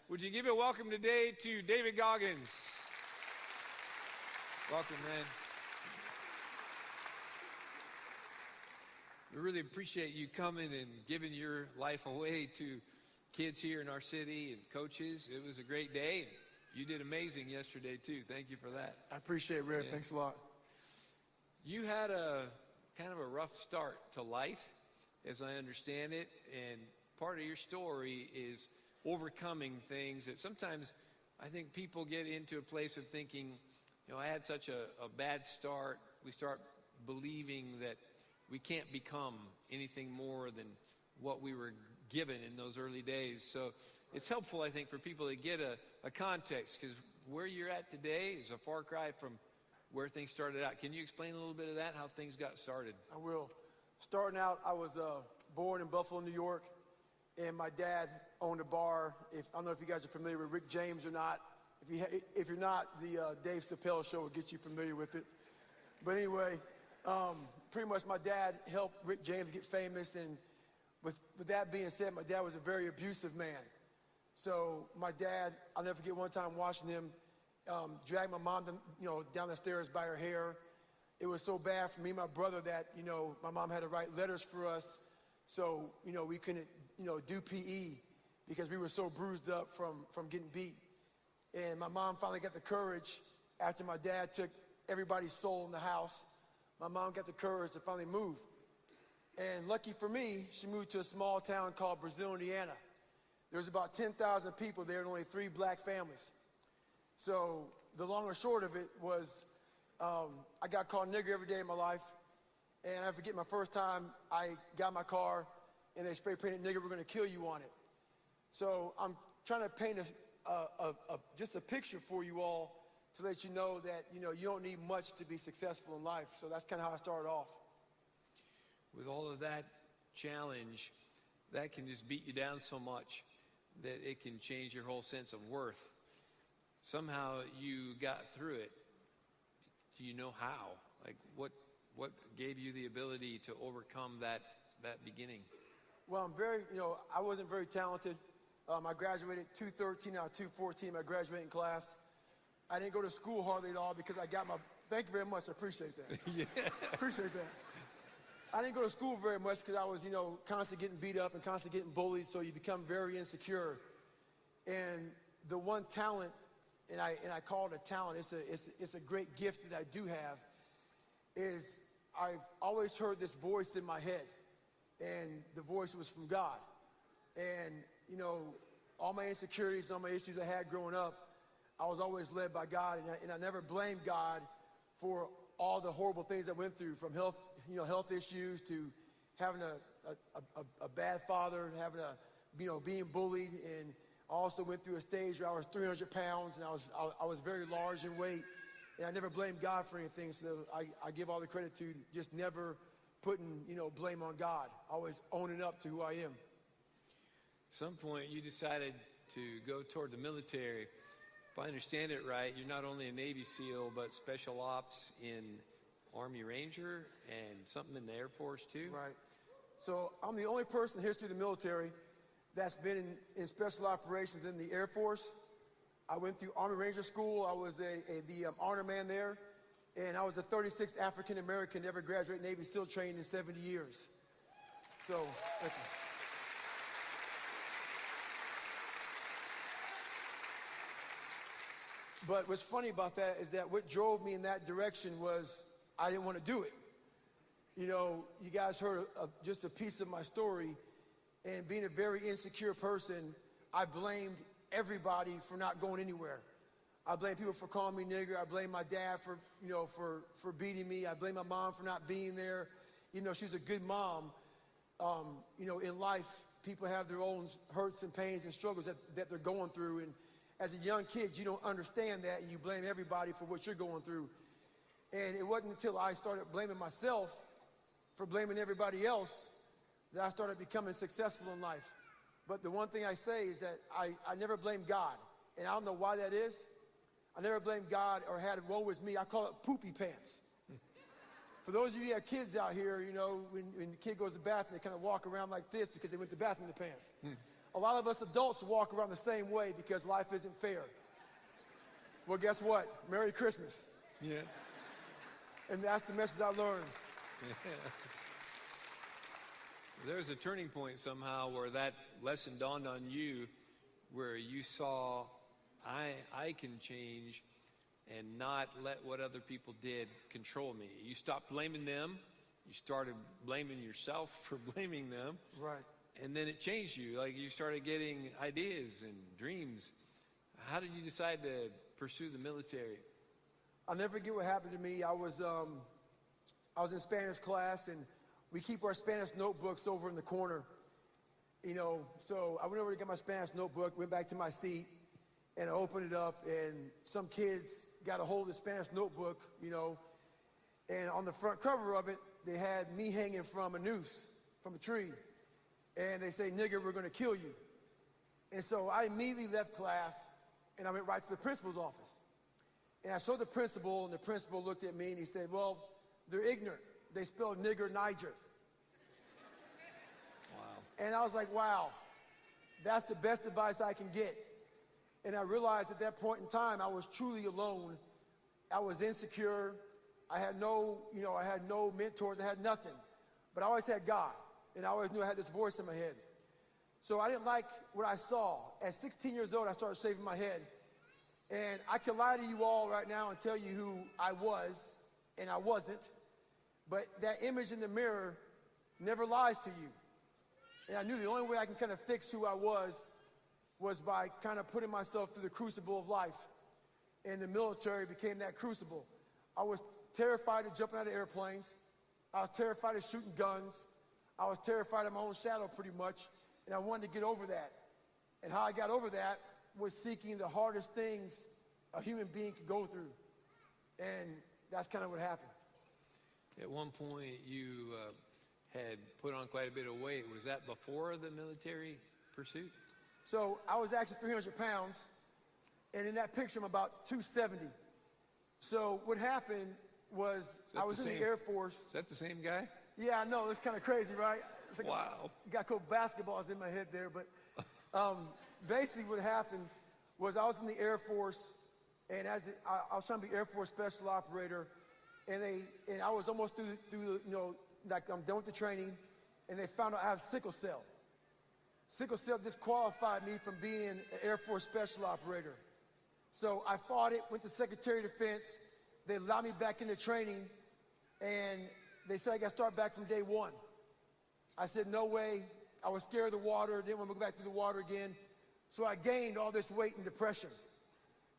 Would you give a welcome today to David Goggins? Welcome, man. We really appreciate you coming and giving your life away to kids here in our city and coaches. It was a great day. You did amazing yesterday, too. Thank you for that. I appreciate it, Rick. Yeah. Thanks a lot. You had a kind of a rough start to life, as I understand it, and part of your story is overcoming things that sometimes I think people get into a place of thinking, you know, I had such a bad start. We start believing that we can't become anything more than what we were given in those early days. So it's helpful, I think, for people to get a context, because where you're at today is a far cry from where things started out. Can you explain a little bit of that, how things got started? I will. Starting out, I was born in Buffalo, New York, and my dad owned a bar. I don't know if you guys are familiar with Rick James or not. If you're not, the Dave Chappelle show will get you familiar with it. But anyway, pretty much my dad helped Rick James get famous, and with that being said, my dad was a very abusive man. So my dad, I'll never forget one time watching him drag my mom down the stairs by her hair. It was so bad for me and my brother that, my mom had to write letters for us. So, we couldn't, do PE because we were so bruised up from getting beat. And my mom finally got the courage after my dad took everybody's soul in the house. My mom got the courage to finally move. And lucky for me, she moved to a small town called Brazil, Indiana. There's about 10,000 people there and only 3 black families. So the long and short of it was I got called nigger every day of my life. And I forget my first time I got my car and they spray painted nigger, we're going to kill you on it. So I'm trying to paint just a picture for you all to let you know that, you don't need much to be successful in life. So that's kind of how I started off. With all of that challenge, that can just beat you down so much that it can change your whole sense of worth. Somehow you got through it. Do you know how? Like what gave you the ability to overcome that beginning? Well, I wasn't very talented. I graduated 213 out of 214, my graduating class. I didn't go to school hardly at all because I got thank you very much, I appreciate that. Yeah. Appreciate that. I didn't go to school very much because I was, constantly getting beat up and constantly getting bullied, so you become very insecure. And the one talent, and I call it a talent, it's a great gift that I do have, is I've always heard this voice in my head, and the voice was from God. And, all my insecurities, all my issues I had growing up, I was always led by God, and I never blamed God for all the horrible things I went through, from health issues to having a bad father, having being bullied, and I also went through a stage where I was 300 pounds and I was very large in weight, and I never blamed God for anything. So I give all the credit to just never putting blame on God, always owning up to who I am. At some point you decided to go toward the military. If I understand it right, you're not only a Navy SEAL, but Special Ops in Army Ranger and something in the Air Force too? Right. So I'm the only person in the history of the military that's been in special operations in the Air Force. I went through Army Ranger School. I was the honor man there. And I was the 36th African American to ever graduate Navy SEAL training in 70 years. So, thank you. But what's funny about that is that what drove me in that direction was I didn't want to do it. You guys heard just a piece of my story, and being a very insecure person, I blamed everybody for not going anywhere. I blame people for calling me nigger. I blame my dad for beating me. I blame my mom for not being there. She was a good mom. In life, people have their own hurts and pains and struggles that they're going through, and as a young kid, you don't understand that, and you blame everybody for what you're going through. And it wasn't until I started blaming myself for blaming everybody else that I started becoming successful in life. But the one thing I say is that I never blame God. And I don't know why that is. I never blamed God or had it woe was me. I call it poopy pants. For those of you who have kids out here, when the kid goes to the bathroom, they kind of walk around like this because they went to the bathroom in the pants. A lot of us adults walk around the same way because life isn't fair. Well, guess what? Merry Christmas. Yeah. And that's the message I learned. There's a turning point somehow where that lesson dawned on you, where you saw, I can change and not let what other people did control me. You stopped blaming them. You started blaming yourself for blaming them. Right. And then it changed you. Like, you started getting ideas and dreams. How did you decide to pursue the military? I'll never forget what happened to me. I was in Spanish class, and we keep our Spanish notebooks over in the corner. You know, so I went over to get my Spanish notebook, went back to my seat, and I opened it up, and some kids got a hold of the Spanish notebook, you know, and on the front cover of it, they had me hanging from a noose, from a tree. And they say, "Nigger, we're going to kill you." And so I immediately left class, and I went right to the principal's office. And I showed the principal, and the principal looked at me, and he said, "Well, they're ignorant. They spelled nigger Niger." Wow. And I was like, wow, that's the best advice I can get. And I realized at that point in time, I was truly alone. I was insecure. I had no mentors. I had nothing. But I always had God. And I always knew I had this voice in my head. So I didn't like what I saw. At 16 years old, I started shaving my head. And I can lie to you all right now and tell you who I was, and I wasn't. But that image in the mirror never lies to you. And I knew the only way I can kind of fix who I was by kind of putting myself through the crucible of life. And the military became that crucible. I was terrified of jumping out of airplanes. I was terrified of shooting guns. I was terrified of my own shadow pretty much. And I wanted to get over that. And how I got over that was seeking the hardest things a human being could go through. And that's kind of what happened. At one point, you had put on quite a bit of weight. Was that before the military pursuit? So I was actually 300 pounds, and in that picture, I'm about 270. So what happened was I was in the Air Force. Is that the same guy? Yeah, I know. It's kind of crazy, right? It's like wow. Got cool basketballs in my head there. But basically what happened was I was in the Air Force, and I was trying to be Air Force Special Operator, and I was almost through like I'm done with the training, and they found out I have sickle cell. Sickle cell disqualified me from being an Air Force Special Operator. So I fought it, went to Secretary of Defense. They allowed me back into training, and they said I got to start back from day one. I said, no way. I was scared of the water, didn't want to go back through the water again. So I gained all this weight and depression.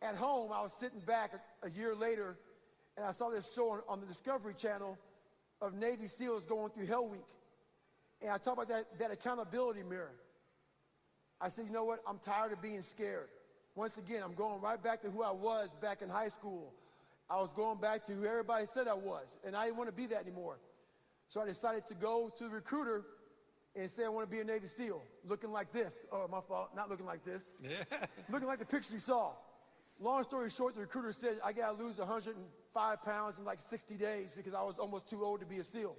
At home, I was sitting back a year later, and I saw this show on the Discovery Channel of Navy SEALs going through Hell Week. And I talked about that accountability mirror. I said, you know what? I'm tired of being scared. Once again, I'm going right back to who I was back in high school. I was going back to who everybody said I was, and I didn't want to be that anymore. So I decided to go to the recruiter and say I want to be a Navy SEAL, looking like this. Oh, my fault, not looking like this. Yeah. Looking like the picture you saw. Long story short, the recruiter said I got to lose 105 pounds in like 60 days because I was almost too old to be a SEAL.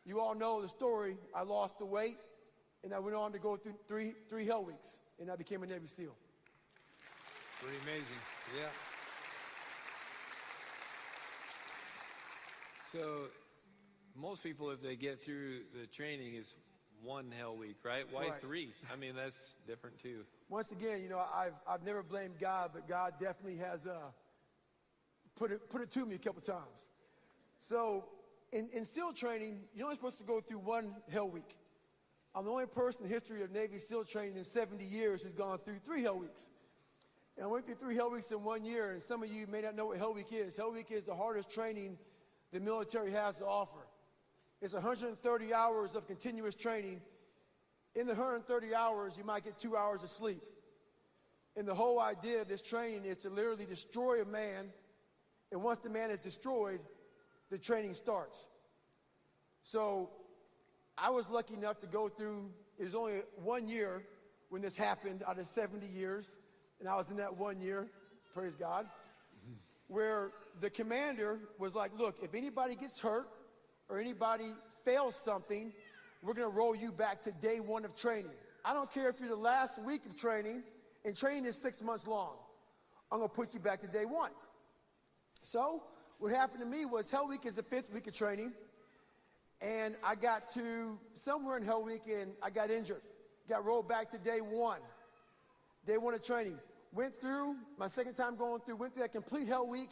You all know the story. I lost the weight, and I went on to go through three Hell Weeks, and I became a Navy SEAL. Pretty amazing, yeah. So most people, if they get through the training, it's one Hell Week, right? Why Right. 3? I mean, that's different too. Once again, I've never blamed God, but God definitely has put it to me a couple times. So in SEAL training, you're only supposed to go through one Hell Week. I'm the only person in the history of Navy SEAL training in 70 years who's gone through 3 Hell Weeks. And I went through 3 Hell Weeks in 1 year, and some of you may not know what Hell Week is. Hell Week is the hardest training the military has to offer. It's 130 hours of continuous training. In the 130 hours, you might get 2 hours of sleep. And the whole idea of this training is to literally destroy a man, and once the man is destroyed, the training starts. So I was lucky enough to go through, it was only 1 year when this happened out of 70 years, and I was in that 1 year, praise God, where the commander was like, look, if anybody gets hurt or anybody fails something, we're going to roll you back to day 1 of training. I don't care if you're the last week of training, and training is 6 months long. I'm going to put you back to day one. So what happened to me was Hell Week is the 5th week of training, and I got to somewhere in Hell Week, and I got injured. Got rolled back to day one of training. Went through, my second time going through, went through that complete Hell Week.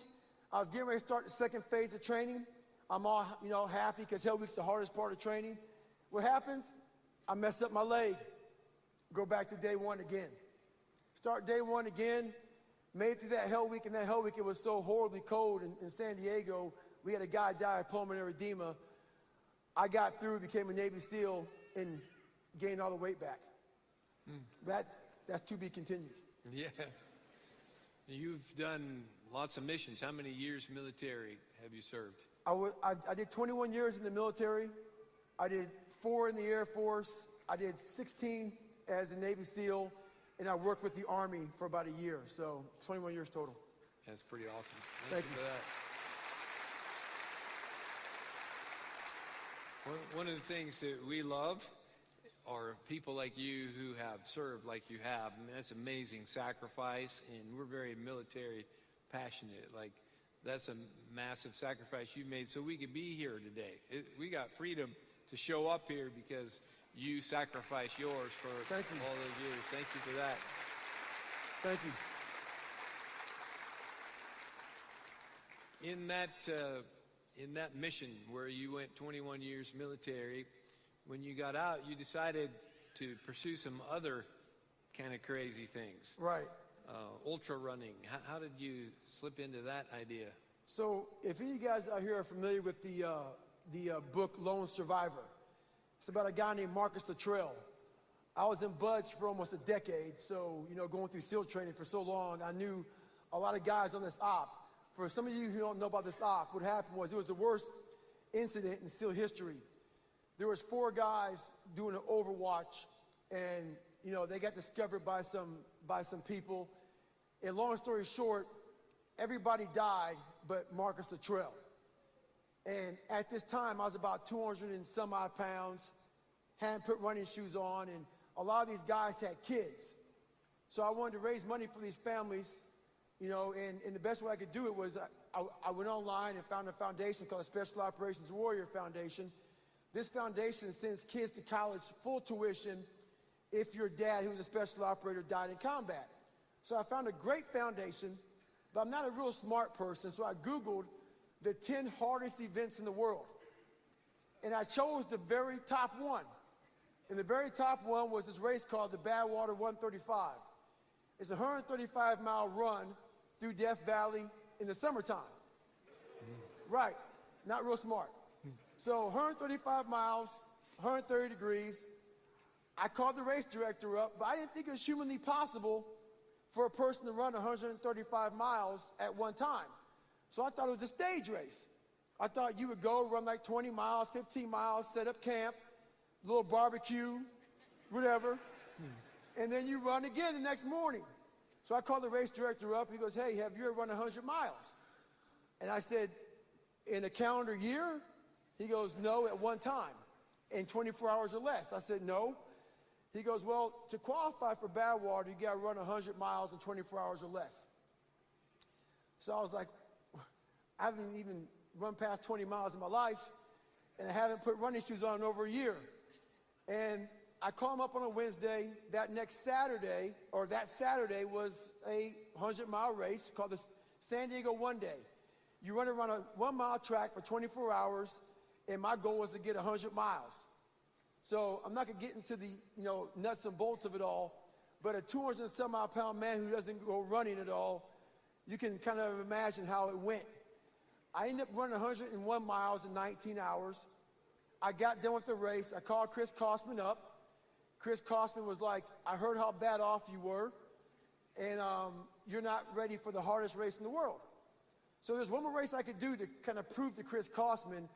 I was getting ready to start the second phase of training. I'm all, happy because Hell Week's the hardest part of training. What happens? I mess up my leg. Go back to day one again. Start day one again. Made it through that Hell Week, and that Hell Week, it was so horribly cold in San Diego. We had a guy die of pulmonary edema. I got through, became a Navy SEAL, and gained all the weight back. That's to be continued. Yeah. You've done lots of missions. How many years military have you served? I did 21 years in the military. I did 4 in the Air Force. I did 16 as a Navy SEAL, and I worked with the Army for about a year. So 21 years total. That's pretty awesome. Thank you for that. One of the things that we love are people like you who have served like you have. I mean, that's amazing sacrifice, and we're very military passionate. Like, that's a massive sacrifice you made so we could be here today. We got freedom to show up here because you sacrificed yours for all those years. Thank you for that. Thank you. In that mission where you went 21 years military, when you got out, you decided to pursue some other kind of crazy things. Right. Ultra running. How did you slip into that idea? So if any of you guys out here are familiar with the book Lone Survivor, it's about a guy named Marcus Luttrell. I was in Buds for almost a decade, so, going through SEAL training for so long, I knew a lot of guys on this op. For some of you who don't know about this op, what happened was it was the worst incident in SEAL history. There was 4 guys doing an overwatch, and, they got discovered by some people. And long story short, everybody died but Marcus Luttrell. And at this time, I was about 200 and some odd pounds, hadn't put running shoes on, and a lot of these guys had kids. So I wanted to raise money for these families, and the best way I could do it was I went online and found a foundation called the Special Operations Warrior Foundation. This foundation sends kids to college full tuition if your dad, who was a special operator, died in combat. So I found a great foundation, but I'm not a real smart person, so I Googled the 10 hardest events in the world. And I chose the very top one. And the very top one was this race called the Badwater 135. It's a 135-mile run through Death Valley in the summertime. Right, not real smart. So 135 miles, 130 degrees. I called the race director up, but I didn't think it was humanly possible for a person to run 135 miles at one time. So I thought it was a stage race. I thought you would go run like 20 miles, 15 miles, set up camp, little barbecue, whatever, and then you run again the next morning. So I called the race director up. He goes, "Hey, have you ever run 100 miles? And I said, "In a calendar year?" He goes, "No, at one time, in 24 hours or less." I said, "No." He goes, "Well, to qualify for Badwater, you got to run 100 miles in 24 hours or less." So I was like, I haven't even run past 20 miles in my life, and I haven't put running shoes on in over a year. And I call him up on a Wednesday. That Saturday was a 100-mile race called the San Diego One Day. You run around a 1-mile track for 24 hours, and my goal was to get 100 miles. So I'm not going to get into the nuts and bolts of it all, but a 200-some-odd-pound man who doesn't go running at all, you can kind of imagine how it went. I ended up running 101 miles in 19 hours. I got done with the race. I called Chris Kosman up. Chris Kosman was like, "I heard how bad off you were, and you're not ready for the hardest race in the world." So there's one more race I could do to kind of prove to Chris Kosman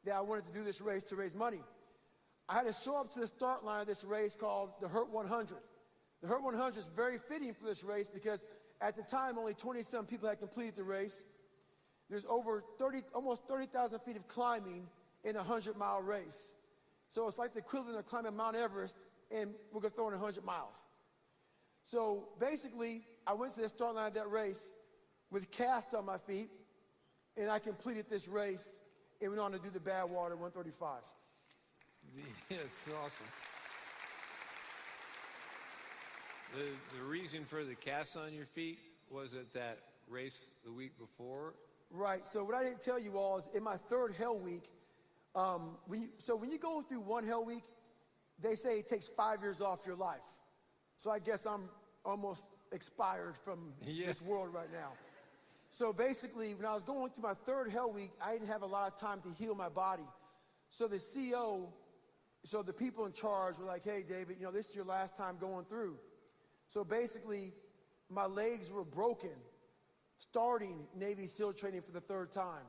that I wanted to do this race to raise money. I had to show up to the start line of this race called the Hurt 100. The Hurt 100 is very fitting for this race because at the time only 20-some people had completed the race. There's almost 30,000 feet of climbing in a 100-mile race. So it's like the equivalent of climbing Mount Everest and we're going to throw in 100 miles. So basically, I went to the start line of that race with cast on my feet, and I completed this race and went on to do the Badwater 135. Yeah, it's awesome. The reason for the cast on your feet was it that race the week before? Right. So what I didn't tell you all is in my third Hell Week, when you go through one Hell Week, they say it takes 5 years off your life. So I guess I'm almost expired from this world right now. So basically, when I was going through my third Hell Week, I didn't have a lot of time to heal my body. So the CO, so the people in charge were like, hey, David, this is your last time going through. So basically, my legs were broken starting Navy SEAL training for the third time.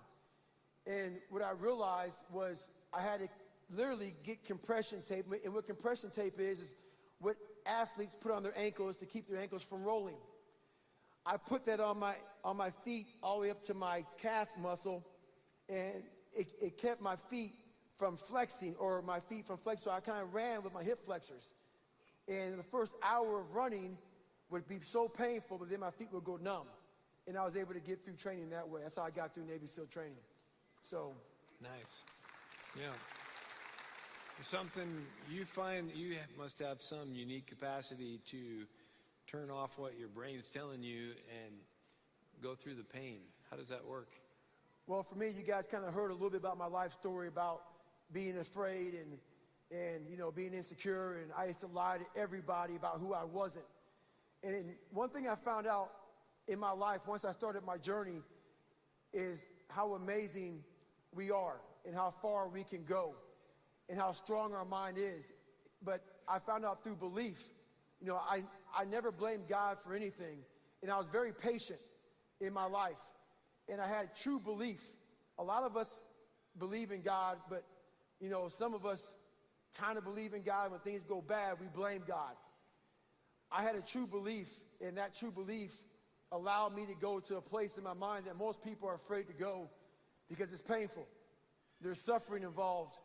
And what I realized was I had to literally get compression tape. And what compression tape is what athletes put on their ankles to keep their ankles from rolling. I put that on my feet all the way up to my calf muscle, and it kept my feet from flexing, so I kind of ran with my hip flexors. And the first hour of running would be so painful, but then my feet would go numb. And I was able to get through training that way. That's how I got through Navy SEAL training. So. Nice. Yeah. Something you find you must have some unique capacity to turn off what your brain's telling you and go through the pain. How does that work? Well, for me, you guys kind of heard a little bit about my life story about being afraid and being insecure, and I used to lie to everybody about who I wasn't. And one thing I found out in my life once I started my journey is how amazing we are and how far we can go and how strong our mind is. But I found out through belief. I never blamed God for anything, and I was very patient in my life, and I had true belief. A lot of us believe in God, but some of us kind of believe in God. When things go bad, we blame God. I had a true belief, and that true belief allowed me to go to a place in my mind that most people are afraid to go because it's painful. There's suffering involved,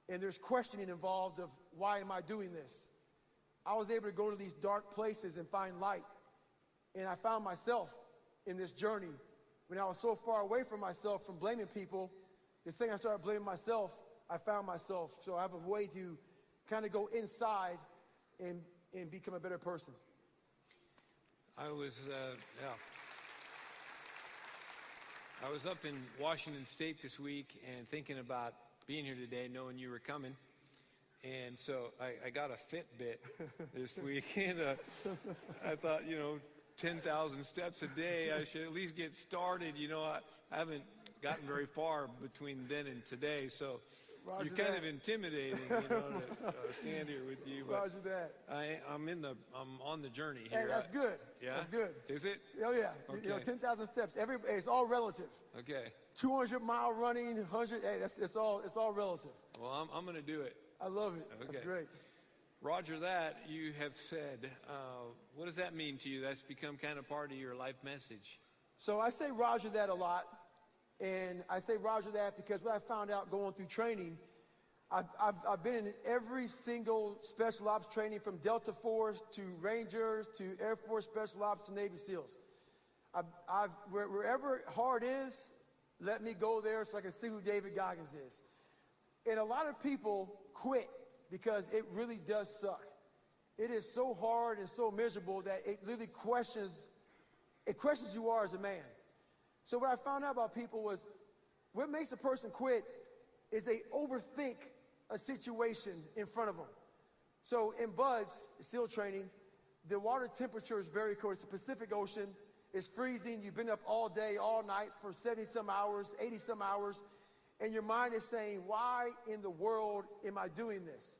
and there's questioning involved of why am I doing this? I was able to go to these dark places and find light, and I found myself in this journey. When I was so far away from myself, from blaming people, the second I started blaming myself, I found myself. So I have a way to kind of go inside and become a better person. I was up in Washington State this week and thinking about being here today, knowing you were coming. And so I got a Fitbit this week, and I thought, 10,000 steps a day, I should at least get started. I haven't gotten very far between then and today, so Roger you're kind that. of intimidating, to stand here with you. But Roger that. I'm on the journey here. Hey, that's good. Yeah? That's good. Is it? Oh, yeah. Okay. 10,000 steps. It's all relative. Okay. 200-mile running, 100. Hey, it's all relative. Well, I'm going to do it. I love it. Okay. That's great. Roger that, you have said. What does that mean to you? That's become kind of part of your life message. So I say Roger that a lot. And I say Roger that because what I found out going through training, I've been in every single special ops training, from Delta Force to Rangers to Air Force Special Ops to Navy SEALs. Wherever hard is, let me go there so I can see who David Goggins is. And a lot of people quit because it really does suck. It is so hard and so miserable that it literally questions who you are as a man. So what I found out about people was what makes a person quit is they overthink a situation in front of them. So in BUDS, SEAL training, the water temperature is very cold. It's the Pacific Ocean. It's freezing. You've been up all day, all night for 70-some hours, 80-some hours, and your mind is saying, why in the world am I doing this?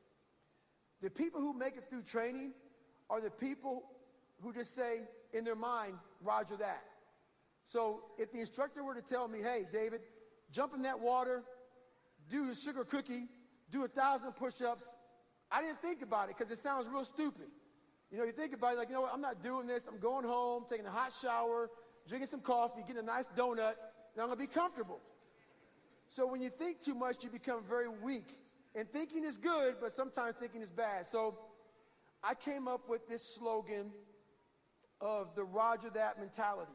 The people who make it through training are the people who just say in their mind, Roger that. So if the instructor were to tell me, hey, David, jump in that water, do a sugar cookie, do 1,000 push-ups, I didn't think about it because it sounds real stupid. You think about it like, what, I'm not doing this. I'm going home, taking a hot shower, drinking some coffee, getting a nice donut, and I'm going to be comfortable. So when you think too much, you become very weak. And thinking is good, but sometimes thinking is bad. So I came up with this slogan of the Roger That mentality.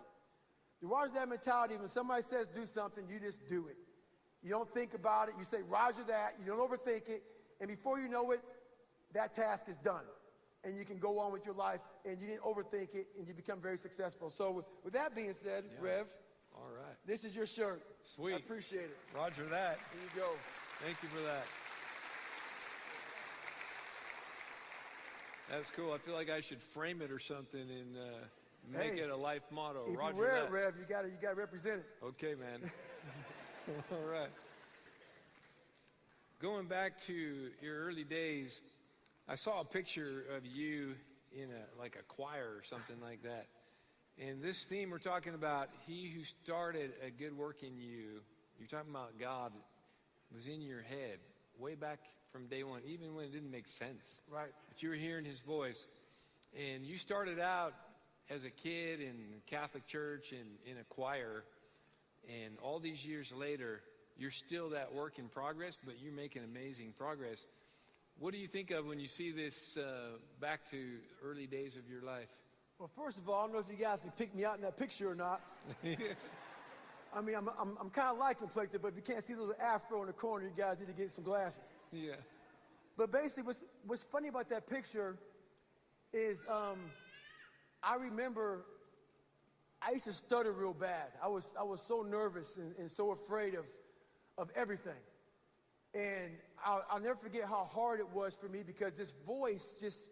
The Roger That mentality, when somebody says do something, you just do it. You don't think about it. You say Roger That. You don't overthink it. And before you know it, that task is done. And you can go on with your life, and you didn't overthink it, and you become very successful. So with that being said, Rev, all right, this is your shirt. Sweet. I appreciate it. Roger that. Here you go. Thank you for that. That's cool. I feel like I should frame it or something and make it a life motto. If Roger you wear that. it, Rev, you gotta represent it. Okay, man. All right. Going back to your early days, I saw a picture of you in like a choir or something like that. And this theme we're talking about, he who started a good work in you, you're talking about God, was in your head way back from day one, even when it didn't make sense. Right. But you were hearing his voice. And you started out as a kid in Catholic church and in a choir. And all these years later, you're still that work in progress, but you're making amazing progress. What do you think of when you see this back to early days of your life? Well, first of all, I don't know if you guys can pick me out in that picture or not. I mean, I'm kind of light complected, but if you can't see the little afro in the corner, you guys need to get some glasses. Yeah. But basically, what's funny about that picture is I remember I used to stutter real bad. I was so nervous and so afraid of everything. And I'll never forget how hard it was for me because this voice just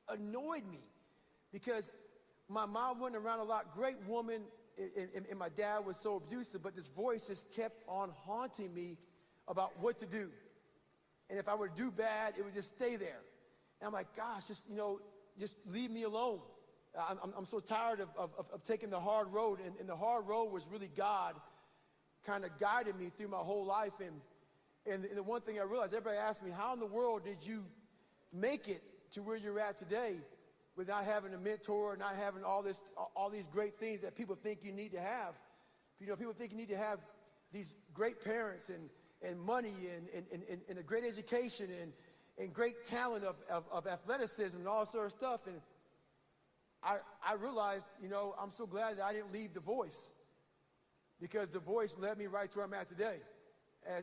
annoyed me. Because my mom went around a lot, great woman, and my dad was so abusive, but this voice just kept on haunting me about what to do. And if I were to do bad, it would just stay there. And I'm like, gosh, just leave me alone. I'm so tired of taking the hard road. And the hard road was really God kind of guided me through my whole life. And the one thing I realized, everybody asked me, how in the world did you make it to where you're at today without having a mentor, not having all these great things that people think you need to have? You know, people think you need to have these great parents and money and a great education and great talent of athleticism and all that sort of stuff. And I realized, I'm so glad that I didn't leave the voice, because the voice led me right to where I'm at today.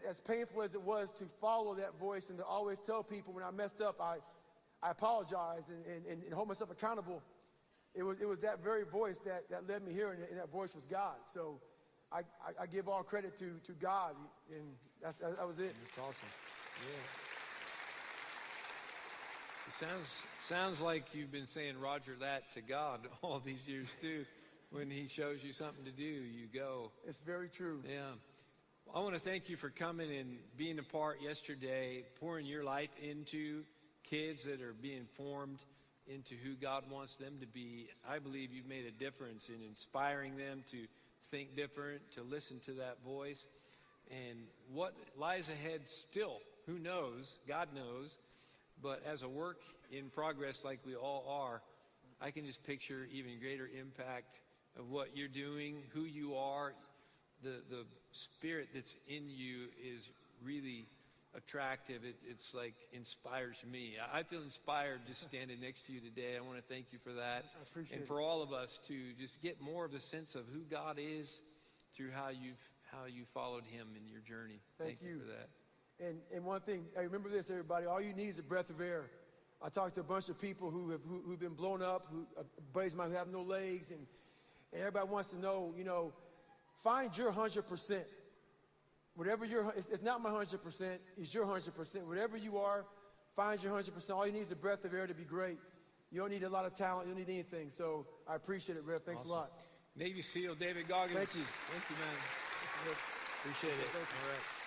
As painful as it was to follow that voice and to always tell people when I messed up, I apologize and hold myself accountable, it was that very voice that led me here, and that voice was God. So I give all credit to God, and that was it. That's awesome. Yeah. It sounds like you've been saying Roger that to God all these years too. When he shows you something to do, you go. It's very true. Yeah. I want to thank you for coming and being a part yesterday, pouring your life into kids that are being formed into who God wants them to be. I believe you've made a difference in inspiring them to think different, to listen to that voice. And what lies ahead still, who knows? God knows. But as a work in progress like we all are, I can just picture even greater impact of what you're doing, who you are. The spirit that's in you is really attractive. It's like inspires me. I feel inspired just standing next to you today. I want to thank you for that. I appreciate and for all of us to just get more of the sense of who God is through how you followed him in your journey. Thank you for that. And one thing, hey, remember this, everybody. All you need is a breath of air. I talked to a bunch of people who've been blown up, buddies of mine who have no legs, and everybody wants to know, find your 100%. Whatever it's not my 100%, it's your 100%. Whatever you are, find your 100%. All you need is a breath of air to be great. You don't need a lot of talent. You don't need anything. So I appreciate it, Rev. Thanks Awesome. a lot. Navy SEAL David Goggins. Thank you. Thank you, man. Appreciate it. Thank you. All right.